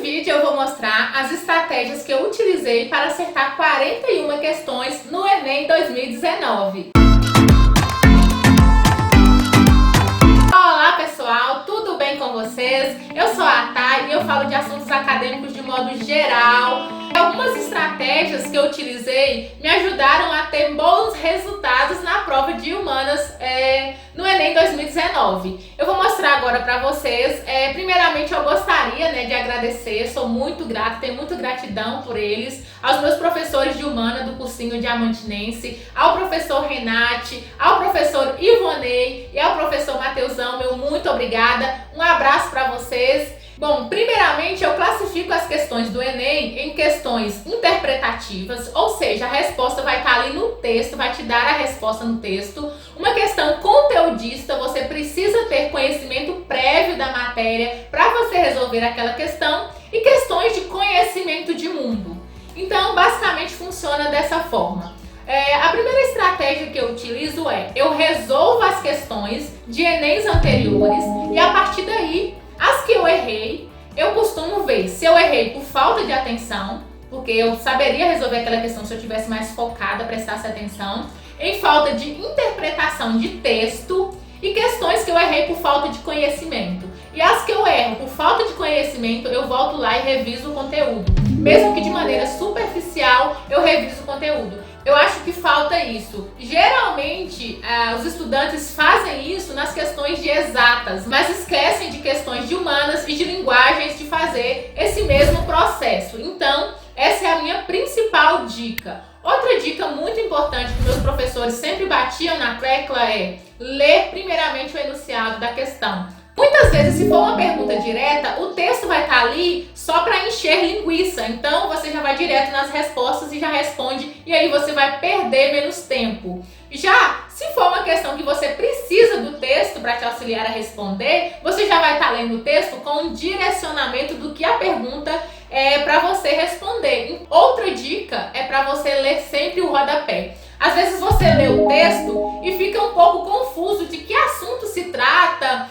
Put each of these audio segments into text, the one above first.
vídeo eu vou mostrar as estratégias que eu utilizei para acertar 41 questões no Enem 2019. Olá pessoal, tudo bem com vocês? Eu sou a Thay e eu falo de assuntos acadêmicos de modo geral. Algumas estratégias que eu utilizei me ajudaram a ter bons resultados na prova de humanas no Enem 2019. Eu vou mostrar agora para vocês. Primeiramente eu gostaria de agradecer, sou muito grata, tenho muita gratidão por eles, aos meus professores de humana do cursinho Diamantinense, ao professor Renate, ao professor Ivonei e ao professor Mateusão, meu muito obrigada, um abraço para vocês. Bom, primeiramente eu classifico as questões do Enem em questões interpretativas, ou seja, a resposta vai estar ali no texto, vai te dar a resposta no texto. Uma questão conteudista, você precisa ter conhecimento prévio da matéria para você resolver aquela questão, e questões de conhecimento de mundo. Então, basicamente funciona dessa forma. A primeira estratégia que eu utilizo eu resolvo as questões de Enems anteriores e a partir daí, as que eu errei, eu costumo ver se eu errei por falta de atenção, porque eu saberia resolver aquela questão se eu tivesse mais focada, prestasse atenção, em falta de interpretação de texto e questões que eu errei por falta de conhecimento. E as que eu erro por falta de conhecimento, eu volto lá e reviso o conteúdo. Mesmo que de maneira superficial, eu reviso o conteúdo. Eu acho que falta isso. Geralmente, os estudantes fazem isso nas questões de exatas, mas esquecem de questões de humanas e de linguagens de fazer esse mesmo processo. Então, essa é a minha principal dica. Outra dica muito importante que meus professores sempre batiam na tecla é ler primeiramente o enunciado da questão. Muitas vezes, se for uma pergunta direta, o texto vai estar ali só para encher linguiça. Então, você já vai direto nas respostas e já responde, e aí você vai perder menos tempo. Já, se for uma questão que você precisa do texto para te auxiliar a responder, você já vai estar lendo o texto com um direcionamento do que a pergunta é para você responder. Outra dica é para você ler sempre o rodapé. Às vezes você lê o texto e fica um pouco confuso de que assunto se trata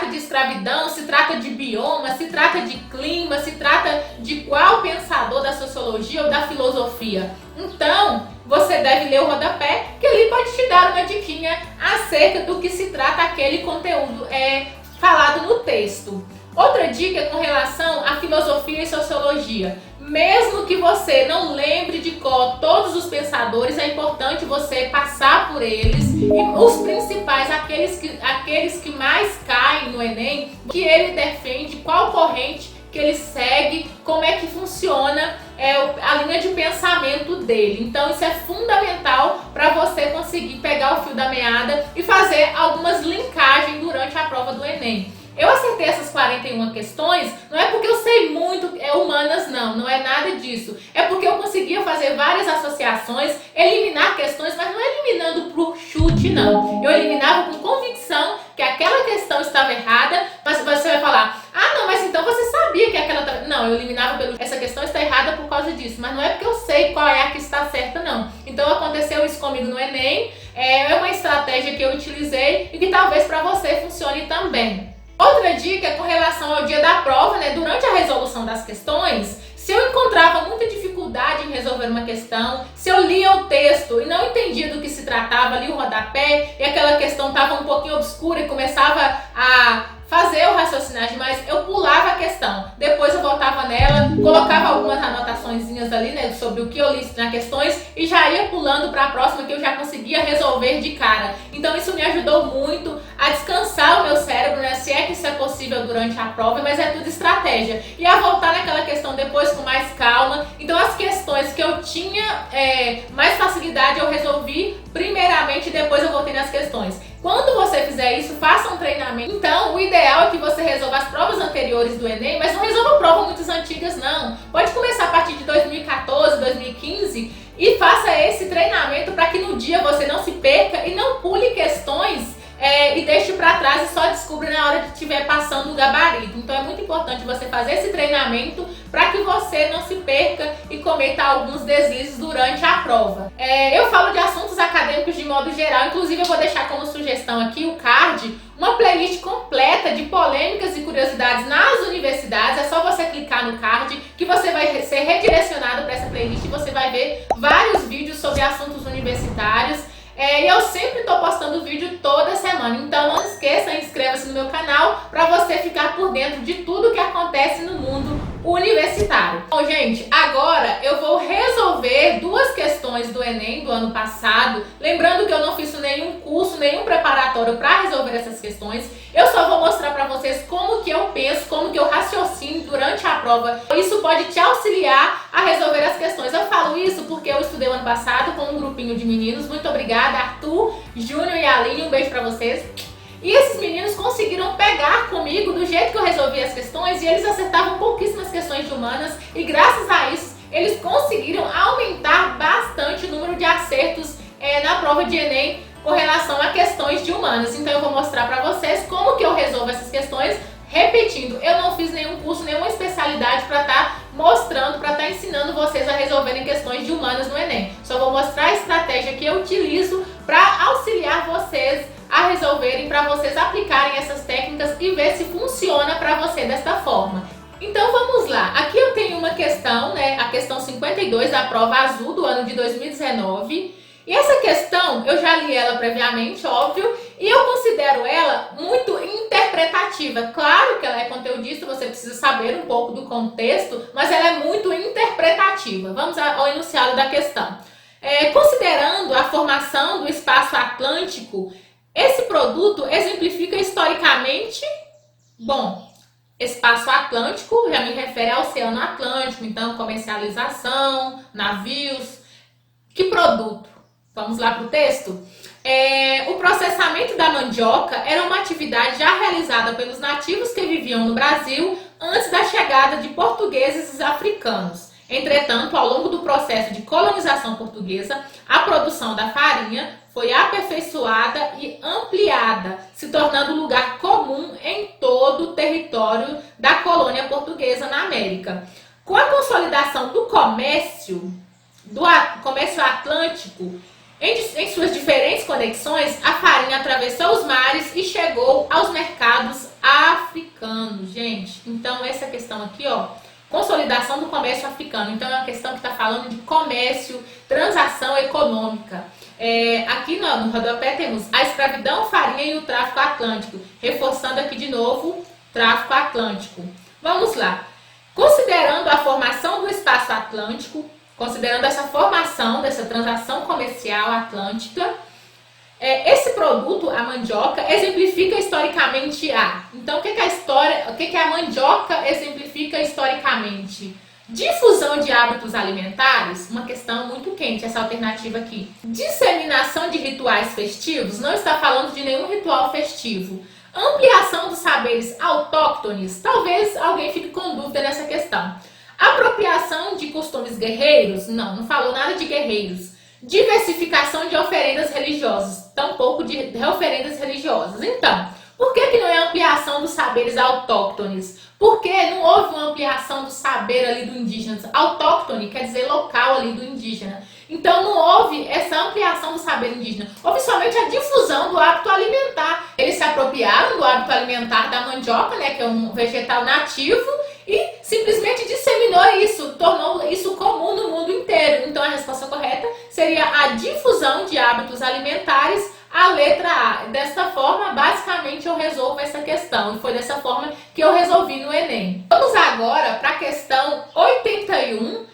de escravidão, se trata de bioma, se trata de clima, se trata de qual pensador da sociologia ou da filosofia. Então, você deve ler o rodapé, que ali pode te dar uma diquinha acerca do que se trata aquele conteúdo falado no texto. Outra dica com relação à filosofia e sociologia. Mesmo que você não lembre de cor todos os pensadores, é importante você passar por eles e os principais, aqueles que mais caem no Enem, que ele defende, qual corrente que ele segue, como é que funciona a linha de pensamento dele. Então isso é fundamental para você conseguir pegar o fio da meada e fazer algumas linkagens durante a prova do Enem. Eu acertei essas 41 questões, não é porque eu sei muito humanas não é nada disso. É porque eu conseguia fazer várias associações, eliminar questões, mas não eliminando por chute não. Eu eliminava com convicção que aquela questão estava errada, mas você vai falar, não, mas então você sabia que aquela... Não, eu eliminava essa questão está errada por causa disso, mas não é porque eu sei qual é a que está certa não. Então aconteceu isso comigo no Enem, é uma estratégia que eu utilizei e que talvez para você funcione também. Outra dica é com relação ao dia da prova, durante a resolução das questões, se eu encontrava muita dificuldade em resolver uma questão, se eu lia o texto e não entendia do que se tratava, li o rodapé e aquela questão estava um pouquinho obscura e começava a fazer o raciocinar demais, eu pulava a questão. Depois eu voltava nela, colocava algumas anotaçõezinhas ali, sobre o que eu li nas questões e já ia pulando para a próxima que eu já conseguia resolver de cara. Então isso me ajudou muito a descansar o meu cérebro, se é que isso é possível durante a prova, mas é tudo estratégia. E a voltar naquela questão depois com mais calma. Então as questões que eu tinha mais facilidade eu resolvi primeiramente e depois eu voltei nas questões. Quando você fizer isso, faça um treinamento. Então, o ideal é que você resolva as provas anteriores do Enem, mas não resolva provas muito antigas, não. Pode começar a partir de 2014, 2015 e faça esse treinamento para que no dia você não se perca e não pule questões e deixe para trás e só descubra na hora que estiver passando o gabarito. Então é muito importante você fazer esse treinamento para que você não se perca e cometa alguns deslizes durante a prova. Eu falo de assuntos acadêmicos de modo geral, inclusive eu vou deixar como sugestão aqui o card, uma playlist completa de polêmicas e curiosidades nas universidades. É só você clicar no card que você vai ser redirecionado para essa playlist e você vai ver vários vídeos sobre assuntos universitários. E eu sempre estou postando vídeo toda semana, então não esqueça, inscreva-se no meu canal para você ficar por dentro de tudo que acontece no mundo universitário. Bom, gente, agora eu vou resolver duas questões do Enem do ano passado. Lembrando que eu não fiz nenhum curso, nenhum preparatório para resolver essas questões. Eu só vou mostrar para vocês como que eu penso, como que eu raciocino durante a prova. Isso pode te auxiliar a resolver as questões. Eu falo isso porque eu estudei o ano passado com um grupinho de meninos. Muito obrigada, Arthur, Júnior e Aline. Um beijo para vocês. E esses meninos conseguiram pegar comigo do jeito que eu resolvi as questões e eles acertavam pouquíssimas questões de humanas e graças a isso eles conseguiram aumentar bastante o número de acertos na prova de Enem com relação a questões de humanas. Então eu vou mostrar para vocês como que eu resolvo essas questões. Repetindo, eu não fiz nenhum curso, nenhuma especialidade para estar mostrando, para estar ensinando vocês a resolverem questões de humanas no Enem. Só vou mostrar a estratégia que eu utilizo para auxiliar vocês a resolverem, para vocês aplicarem essas técnicas e ver se funciona para você desta forma. Então vamos lá, aqui eu tenho uma questão, a questão 52 da prova azul do ano de 2019. E essa questão, eu já li ela previamente, óbvio, e eu considero ela muito interpretativa. Claro que ela é conteudista, você precisa saber um pouco do contexto, mas ela é muito interpretativa. Vamos ao enunciado da questão. Considerando a formação do espaço atlântico, esse produto exemplifica historicamente, espaço atlântico já me refere ao Oceano Atlântico, então comercialização, navios. Que produto? Vamos lá para o texto? O processamento da mandioca era uma atividade já realizada pelos nativos que viviam no Brasil antes da chegada de portugueses e africanos. Entretanto, ao longo do processo de colonização portuguesa, a produção da farinha foi aperfeiçoada e ampliada, se tornando lugar comum em todo o território da colônia portuguesa na América. Com a consolidação do comércio atlântico, em suas diferentes conexões, a farinha atravessou os mares e chegou aos mercados africanos, gente. Então, essa questão aqui, consolidação do comércio africano. Então, é uma questão que está falando de comércio, transação econômica. Aqui no rodapé temos a escravidão, farinha e o tráfico atlântico. Reforçando aqui de novo, tráfico atlântico. Vamos lá. Considerando a formação do espaço atlântico, considerando essa formação dessa transação comercial atlântica, esse produto, a mandioca, exemplifica historicamente Então, o que a mandioca exemplifica historicamente? Difusão de hábitos alimentares, uma questão muito quente, essa alternativa aqui. Disseminação de rituais festivos, não está falando de nenhum ritual festivo. Ampliação dos saberes autóctones, talvez alguém fique com dúvida nessa questão. Apropriação de costumes guerreiros, não falou nada de guerreiros. Diversificação de oferendas religiosas, tampouco de oferendas religiosas. Então, por que não é ampliação dos saberes autóctones? Porque não houve uma ampliação do saber ali do indígena. Autóctone quer dizer local ali do indígena. Então não houve essa ampliação do saber indígena. Houve somente a difusão do hábito alimentar. Eles se apropriaram do hábito alimentar da mandioca, que é um vegetal nativo, e simplesmente disseminou isso, tornou isso comum no mundo inteiro. Então a resposta correta seria a difusão de hábitos alimentares, a letra A. Dessa forma, basicamente, eu resolvo essa questão. E foi dessa forma que eu resolvi no Enem. Vamos agora para a questão 81,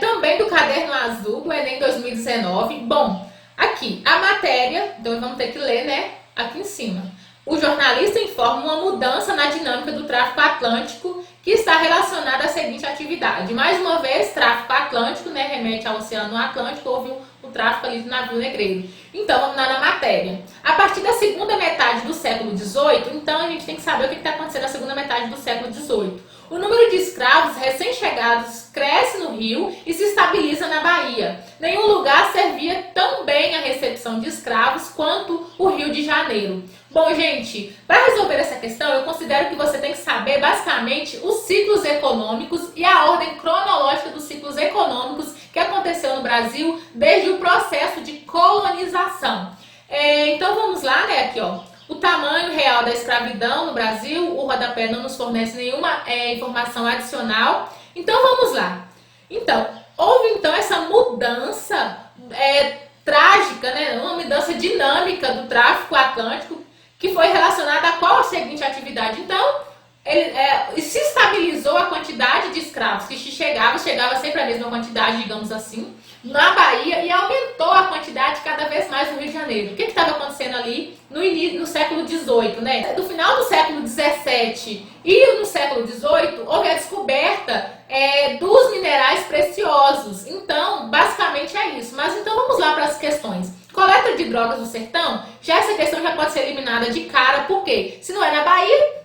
também do caderno azul do Enem 2019. Bom, aqui, a matéria, então vamos ter que ler, aqui em cima. O jornalista informa uma mudança na dinâmica do tráfico atlântico que está relacionada à seguinte atividade. Mais uma vez, tráfico atlântico, remete ao Oceano Atlântico, houve o tráfico ali do navio negreiro. Então, vamos lá na matéria. A partir da segunda metade do século XVIII, então a gente tem que saber o que está acontecendo na segunda metade do século XVIII. O número de escravos recém-chegados cresce no Rio e se estabiliza na Bahia. Nenhum lugar servia tão bem a recepção de escravos quanto o Rio de Janeiro. Bom, gente, para resolver essa questão, eu considero que você tem que saber basicamente os ciclos econômicos e a ordem cronológica dos ciclos econômicos que aconteceu no Brasil desde o processo de colonização. Então vamos lá, aqui o tamanho real da escravidão no Brasil, o rodapé não nos fornece nenhuma informação adicional. Então vamos lá. Então, houve então essa mudança trágica, né? Uma mudança dinâmica do tráfico atlântico que foi relacionada a qual a seguinte atividade. Então, se estabilizou a quantidade de escravos que chegava sempre a mesma quantidade, digamos assim, na Bahia, e aumentou a quantidade cada vez mais no Rio de Janeiro. O que estava acontecendo ali no início do século XVIII, né? No final do século XVII e no século XVIII, houve a descoberta dos minerais preciosos. Então, basicamente é isso. Mas então vamos lá para as questões. Coleta de drogas no sertão, essa questão já pode ser eliminada de cara, porque se não é na Bahia,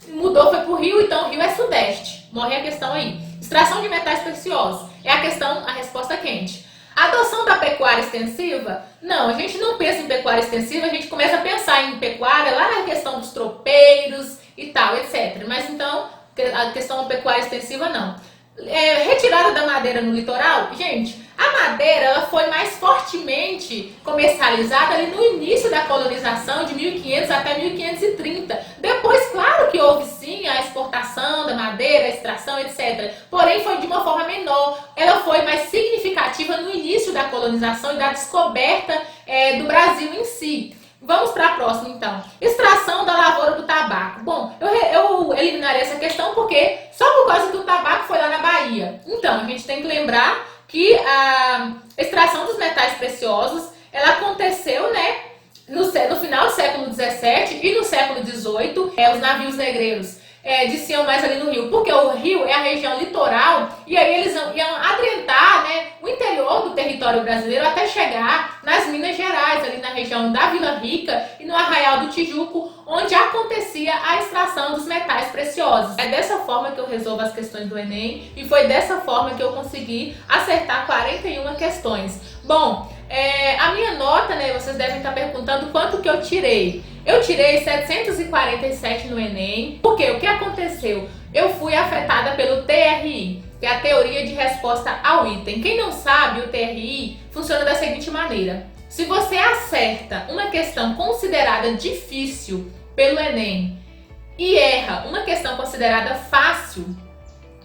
mudou, foi pro Rio, então o Rio é sudeste. Morre a questão aí. Extração de metais preciosos. É a resposta quente. Adoção da pecuária extensiva? Não, a gente não pensa em pecuária extensiva, a gente começa a pensar em pecuária lá na questão dos tropeiros e tal, etc. Mas então, a questão da pecuária extensiva não. Retirada da madeira no litoral? Gente, a madeira ela foi mais fortemente comercializada ali no início da colonização, de 1500 até 1530. Depois, claro que houve sim a exportação da madeira, a extração, etc. Porém, foi de uma forma menor. Ela foi mais significativa no início da colonização e da descoberta do Brasil em si. Vamos para a próxima, então. Extração da lavoura do tabaco. Bom, eu eliminaria essa questão porque só por causa que o tabaco foi lá na Bahia. Então, a gente tem que lembrar que a extração dos metais preciosos, ela aconteceu, né, no final do século XVII e no século XVIII. Os navios negreiros desciam mais ali no rio, porque o rio é a região litoral e aí eles iam adentrar, né, o interior do território brasileiro até chegar nas Minas Gerais, ali na região da Vila Rica e no Arraial do Tijuco, onde acontecia a extração dos metais preciosos. É dessa forma que eu resolvo as questões do Enem e foi dessa forma que eu consegui acertar 41 questões. Bom, a minha nota, né, vocês devem estar perguntando quanto que eu tirei. Eu tirei 747 no Enem, porque o que aconteceu? Eu fui afetada pelo TRI, que é a Teoria de Resposta ao Item. Quem não sabe, o TRI funciona da seguinte maneira. Se você acerta uma questão considerada difícil pelo Enem e erra uma questão considerada fácil,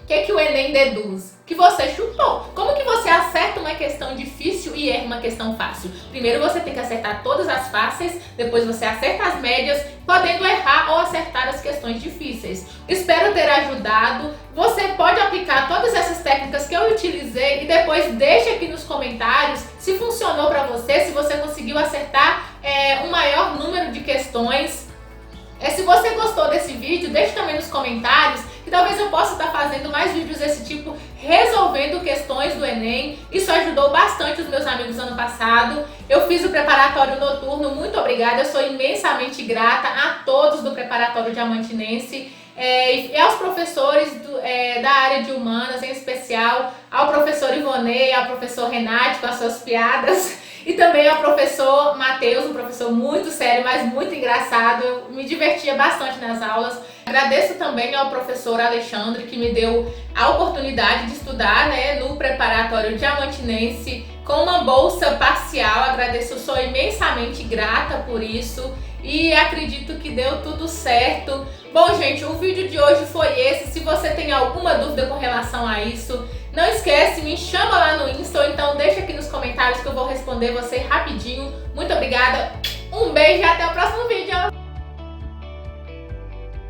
o que o Enem deduz? Que você chutou. Como que você acerta uma questão difícil e erra uma questão fácil? Primeiro você tem que acertar todas as fáceis, depois você acerta as médias, podendo errar ou acertar as questões difíceis. Espero ter ajudado. Você pode aplicar todas essas técnicas que eu utilizei e depois deixa aqui nos comentários se funcionou para você, se você conseguiu acertar um maior número de questões. Se você gostou desse vídeo, deixe também nos comentários que talvez eu possa estar fazendo mais vídeos desse tipo, resolvendo questões do Enem. Isso ajudou bastante os meus amigos ano passado. Eu fiz o preparatório noturno, muito obrigada, eu sou imensamente grata a todos do preparatório diamantinense. E aos professores da área de humanas, em especial ao professor Ivonei, ao professor Renate com as suas piadas, e também ao professor Matheus, um professor muito sério, mas muito engraçado. Eu me divertia bastante nas aulas. Agradeço também ao professor Alexandre, que me deu a oportunidade de estudar, né, no preparatório diamantinense com uma bolsa parcial. Agradeço, sou imensamente grata por isso e acredito que deu tudo certo. Bom, gente, o vídeo de hoje foi esse. Se você tem alguma dúvida com relação a isso, não esquece, me chama lá no Insta ou então deixa aqui nos comentários que eu vou responder você rapidinho. Muito obrigada, um beijo e até o próximo vídeo!